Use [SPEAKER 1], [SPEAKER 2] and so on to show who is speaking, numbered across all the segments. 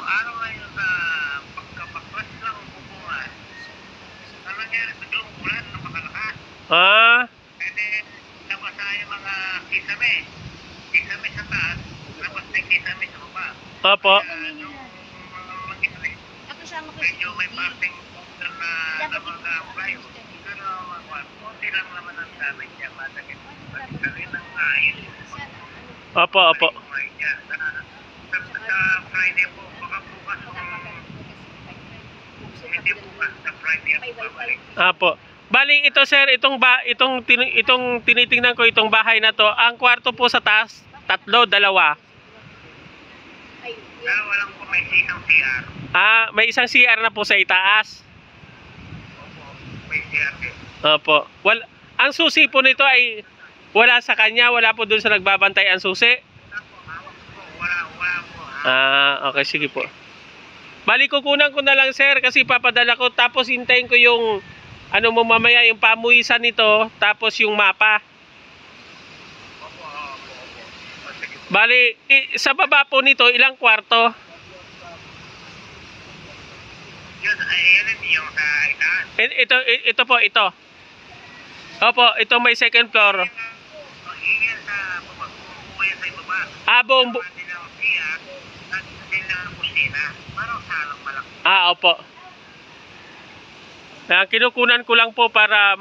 [SPEAKER 1] araw na yun sa pagkapagpas lang ang bubungan. Ano nangyari? Biglang ulan na makalakas.
[SPEAKER 2] Ah,
[SPEAKER 1] And then, nabasa yung mga kisame. Kisame sa taas, labas na yung kisame sa baba.
[SPEAKER 2] opo.
[SPEAKER 1] Kaya nung mangyari, medyo may parting punta na namag-apply. Pero, konti lang naman ang damage niya. Masakit. Masakit ng ayos.
[SPEAKER 2] Opo, opo.
[SPEAKER 1] Sa Friday po, baka bukas hindi bukas sa Friday ako babalik.
[SPEAKER 2] Opo. Bali ito sir, itong tinitingnan ko itong bahay na to, ang kwarto po sa taas, 3, 2.
[SPEAKER 1] Pero walang po may isang CR.
[SPEAKER 2] Ah, may isang CR na po sa itaas.
[SPEAKER 1] Opo, may CR din.
[SPEAKER 2] Opo. Ang susi po nito ay wala sa kanya, wala po doon sa nagbabantay ang susi.
[SPEAKER 1] Wala po, hawak po. Wala po.
[SPEAKER 2] Ah, okay, sige po. Bali kukunan ko na lang sir kasi papadala ko tapos hintayin ko yung ano mo mamaya yung pamuisan nito tapos yung mapa.
[SPEAKER 1] Opo. O, sige po.
[SPEAKER 2] Bali sa baba po nito ilang kwarto?
[SPEAKER 1] Yun, ayun yung sa itaas.
[SPEAKER 2] Ito po, ito. Opo, ito may second floor.
[SPEAKER 1] Iyan sa bubuhay sa ibaba.
[SPEAKER 2] Ah, buong
[SPEAKER 1] Pati ng CR, at din ng kusina. Parang salang malaki.
[SPEAKER 2] Ah, opo. Kinukunan ko lang po para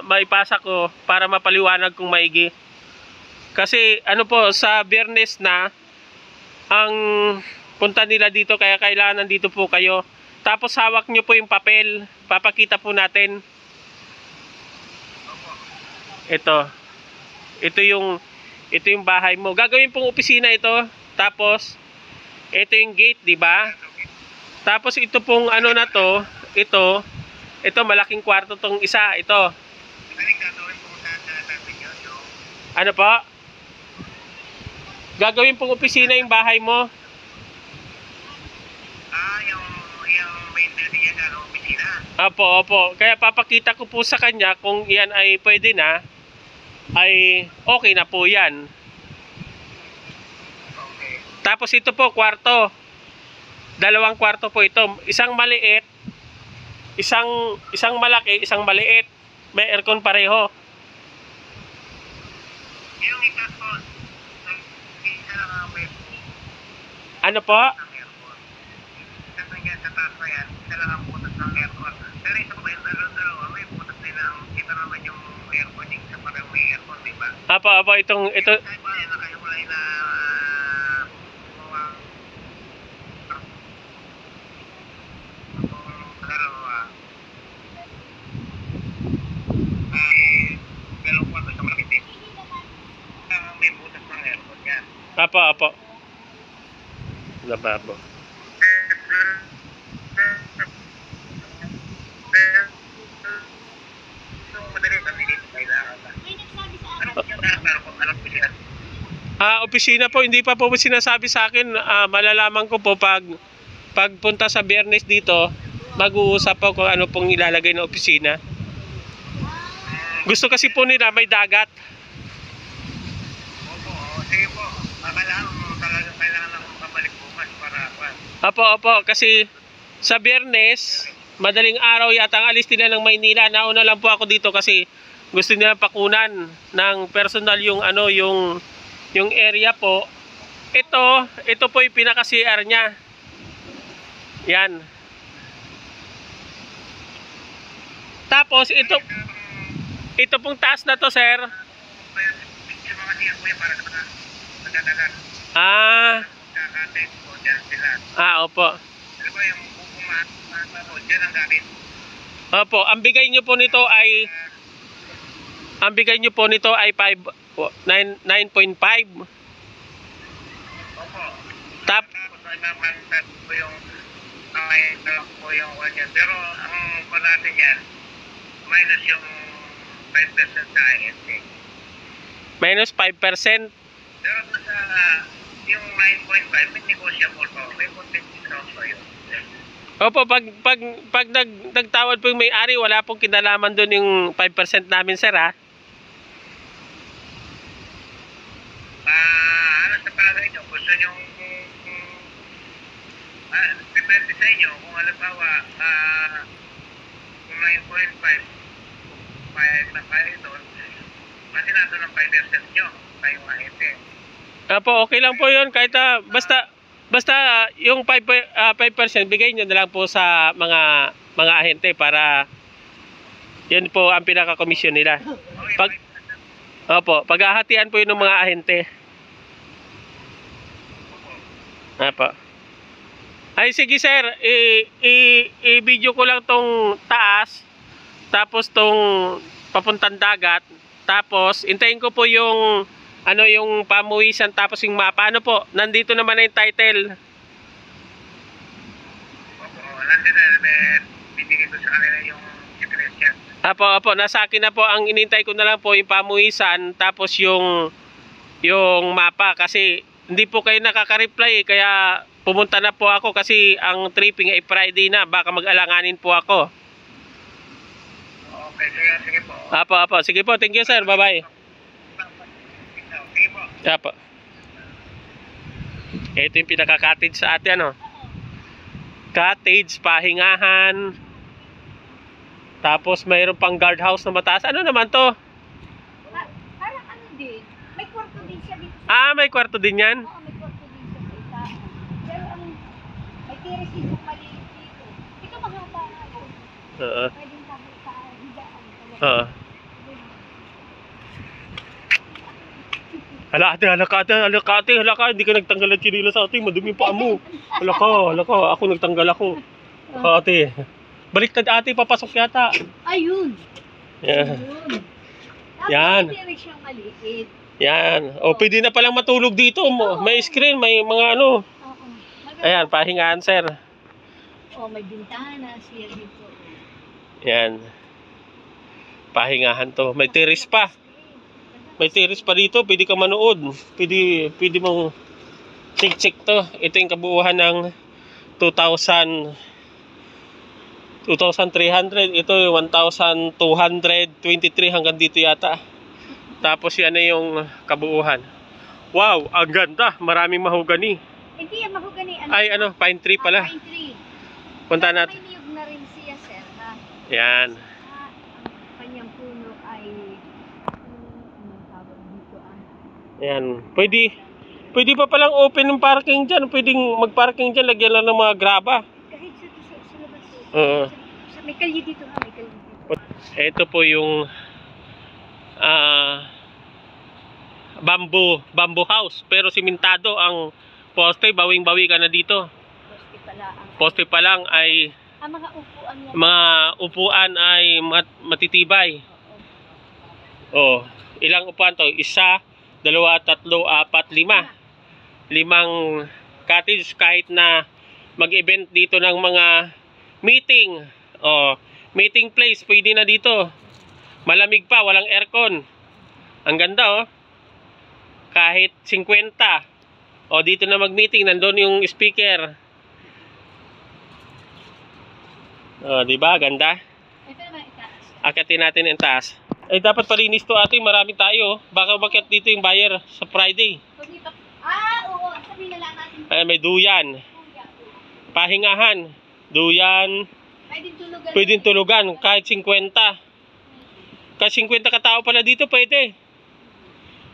[SPEAKER 2] maipasa ko para mapaliwanag kung maigi. Kasi ano po sa Biyernes na ang punta nila dito kaya kailangan nandito po kayo. Tapos hawak nyo po yung papel. Papakita po natin. Ito. Ito yung bahay mo. Gagawin pong opisina ito. Tapos ito yung gate, di ba? Tapos ito pong ano na to, ito malaking kwarto tong isa, ito. Ano po? Gagawin pong opisina yung bahay mo.
[SPEAKER 1] Yung main building yan, opisina.
[SPEAKER 2] Opo. Kaya papakita ko po sa kanya kung yan ay pwede na, ay okay na po yan.
[SPEAKER 1] Okay.
[SPEAKER 2] Tapos ito po, kwarto. 2 kwarto po ito. Isang maliit, isang malaki, isang maliit. May aircon pareho.
[SPEAKER 1] Yung isa po, isa lang ang may
[SPEAKER 2] Ano po?
[SPEAKER 1] ng aircon. Kasi yan sa taas na yan, isa lang ang butas ng aircon. Pero isa po yung dalawa, may butas din ang kita naman yung aircon, yung isa parang may aircon, di ba?
[SPEAKER 2] Opo, ito.
[SPEAKER 1] Kahit ba yan, nakahiwalay na dalawa. Dalawang kwarto sa malaki din. May butas ng aircon yan.
[SPEAKER 2] Opo. Lababo. Opisina po, hindi pa po sinasabi sa akin. Malalaman ko po pagpunta sa Biyernes dito, mag-uusap po kung ano pong ilalagay na opisina. Gusto kasi po nila may dagat.
[SPEAKER 1] Sige po, kailangan lang makabalik bukas para
[SPEAKER 2] Opo, kasi sa Biyernes, madaling araw yata ang alis nila ng Maynila. Nauna lang po ako dito kasi gusto nila pakunan ng personal yung area po. Ito po yung pinaka-CR niya. Yan. Tapos ito pong taas na to, sir.
[SPEAKER 1] yung mga siya kuya para sa magdadagan.
[SPEAKER 2] Ah,
[SPEAKER 1] po dyan sila.
[SPEAKER 2] Opo.
[SPEAKER 1] Ano ba yung bubumat po dyan ang gamit?
[SPEAKER 2] Opo, ang bigay nyo po nito ay 9.5.
[SPEAKER 1] Opo.
[SPEAKER 2] Tap.
[SPEAKER 1] Tapos ay mamantat po yung po yung kanya. Pero ang po natin yan, minus yung 5% sa INT.
[SPEAKER 2] Minus 5%.
[SPEAKER 1] Pero sa yung 9.5, may negotiable po. May content discount po yun.
[SPEAKER 2] Opo, pag nagtawad po yung may-ari, wala pong kinalaman doon yung 5% namin, sir, ha?
[SPEAKER 1] Ano sa palagay nyo? Gusto nyo Depende sa inyo. Kung halimbawa, kung 9.5, bayad na kayo doon, kasi nandun ang 5% nyo, kayong ahente.
[SPEAKER 2] Apo, okay lang po yun. Kahit basta yung 5% bigay nyo na lang po sa mga ahente para yun po ang pinaka-komisyon nila.
[SPEAKER 1] Okay,
[SPEAKER 2] Pag, opo, paghahatian po yun ng mga ahente. Apo. Ay, sige sir, i-video ko lang tong taas, tapos tong papuntang dagat, tapos intayin ko po yung yung pamuwisan, tapos yung mapa. Ano po, nandito naman na yung title.
[SPEAKER 1] Oo, nandun na, bibigay ko sa kanila yung address yan.
[SPEAKER 2] Apo, nasa akin na po. Ang inintay ko na lang po yung pamuwisan, tapos yung mapa, kasi hindi po kayo nakaka-reply, kaya pumunta na po ako kasi ang tripping ay Friday na, baka mag-alanganin po ako.
[SPEAKER 1] Okay, sige po.
[SPEAKER 2] Apo, sige po, thank you sir, bye-bye.
[SPEAKER 1] Sige po.
[SPEAKER 2] Apo. Ito yung pinaka-cottage sa atin, cottage, pahingahan. Tapos mayroon pang guardhouse na mataas. Ano naman to?
[SPEAKER 3] Parang ano din, may kwarto din siya dito.
[SPEAKER 2] May kwarto din yan?
[SPEAKER 3] Oo, may kwarto din siya sa isa. Pero may tiris dito maliit dito. Ito mahaba nga yun.
[SPEAKER 2] Oo.
[SPEAKER 3] Pwedeng tapos sa higaan.
[SPEAKER 2] Oo. Hala ate, hindi ka nagtanggal ng chinila sa ating, madumi pa mo. Hala ka, ako nagtanggal ako. Ate, baliktad ate, papasok yata.
[SPEAKER 3] Ayun.
[SPEAKER 2] Yan.
[SPEAKER 3] Ayun. Tapos
[SPEAKER 2] Yan.
[SPEAKER 3] may tiris siyang maliit.
[SPEAKER 2] Yan. O, pwede na palang matulog dito mo. May screen, may mga ano.
[SPEAKER 3] Oo.
[SPEAKER 2] Ayan, pahingaan sir.
[SPEAKER 3] Oh, may bintana siya dito.
[SPEAKER 2] Yan. Pahingahan to. May terrace pa. May terrace pa dito, pwede ka manood. Pwede mong check to. Ito yung kabuuan ng 2,300. Ito yung 1,223 hanggang dito yata. Tapos yan na yung kabuuhan. Wow, ang ganda. Maraming mahogany.
[SPEAKER 3] Hindi yan mahogany.
[SPEAKER 2] Ay, pine tree pala.
[SPEAKER 3] Pine tree.
[SPEAKER 2] Punta
[SPEAKER 3] Pero
[SPEAKER 2] natin.
[SPEAKER 3] may niyog na rin siya, sir. Ha?
[SPEAKER 2] Yan.
[SPEAKER 3] Ang kanyang puno ay anong tawag dito
[SPEAKER 2] Yan. Pwede pa palang open yung parking dyan. Pwedeng mag-parking dyan. Lagyan lang ng mga graba.
[SPEAKER 3] kahit sa labas.
[SPEAKER 2] Oo.
[SPEAKER 3] May kalye dito ha, may kalye dito.
[SPEAKER 2] Ito po yung bamboo house. Pero simentado ang poste. Bawing-bawi ka na dito.
[SPEAKER 3] Poste pala ang
[SPEAKER 2] Poste pa lang ay
[SPEAKER 3] mga upuan niya.
[SPEAKER 2] mga upuan ay matitibay. Oh, ilang upuan to? 1, 2, 3, 4, 5. 5 cottage kahit na mag-event dito ng mga meeting. Oh, meeting place pwede na dito. Malamig pa, walang aircon. Ang ganda Kahit 50. Oh, dito na mag-meeting, nandoon yung speaker. Oh, di ba? Ganda.
[SPEAKER 3] Ito naman itaas.
[SPEAKER 2] Akitin natin yung taas. Ay, dapat palinis to ate. Marami tayo. Baka umakyat dito yung buyer sa Friday.
[SPEAKER 3] Oo. Sabihin na lang natin.
[SPEAKER 2] Ay, may duyan. Pahingahan. Duyan.
[SPEAKER 3] Pwedeng tulugan.
[SPEAKER 2] Pwedeng tulugan. Kahit 50. Kahit 50 katao pala dito, pwede.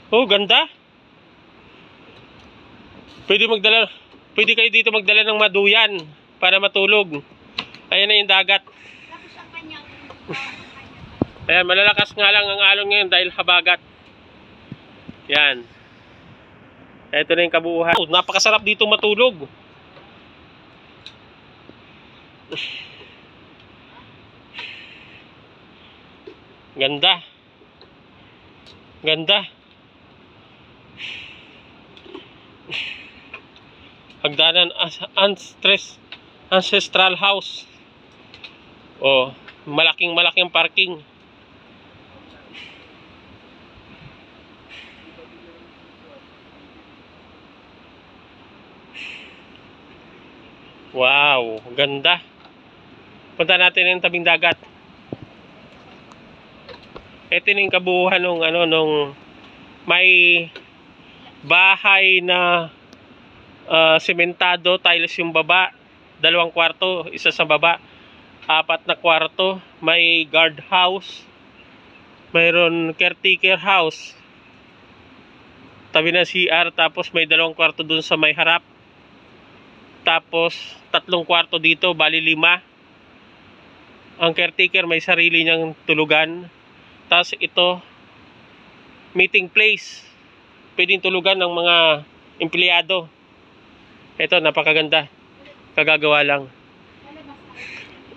[SPEAKER 2] Oh, ganda. Pwede kayo dito magdala ng maduyan para matulog. Ayan na yung dagat.
[SPEAKER 3] Tapos ang kanyang
[SPEAKER 2] Ayan, malalakas nga lang ang alon ngayon dahil habagat. Yan. Ito na yung kabuuhan. Oh, napakasarap dito matulog. Ganda. Ganda. Hagdanan ancestral house. Oh, malaking parking. Wow, ganda. Punta natin yung tabing dagat. Ito na yung kabuuhan nung may bahay na sementado, tiles yung baba, 2 kwarto, isa sa baba. 4 na kwarto, may guard house, mayroon caretaker house, tabi ng CR, tapos may 2 kwarto dun sa may harap, tapos 3 kwarto dito, bali 5. Ang caretaker may sarili niyang tulugan. Tapos ito, meeting place, pwedeng tulugan ng mga empleyado. Ito, napakaganda, kagagawa lang.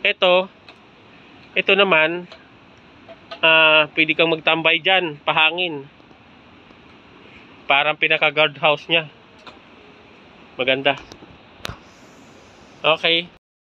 [SPEAKER 2] Ito naman, pwede kang magtambay dyan, pahangin. Parang pinaka guard house niya. Maganda. Okay.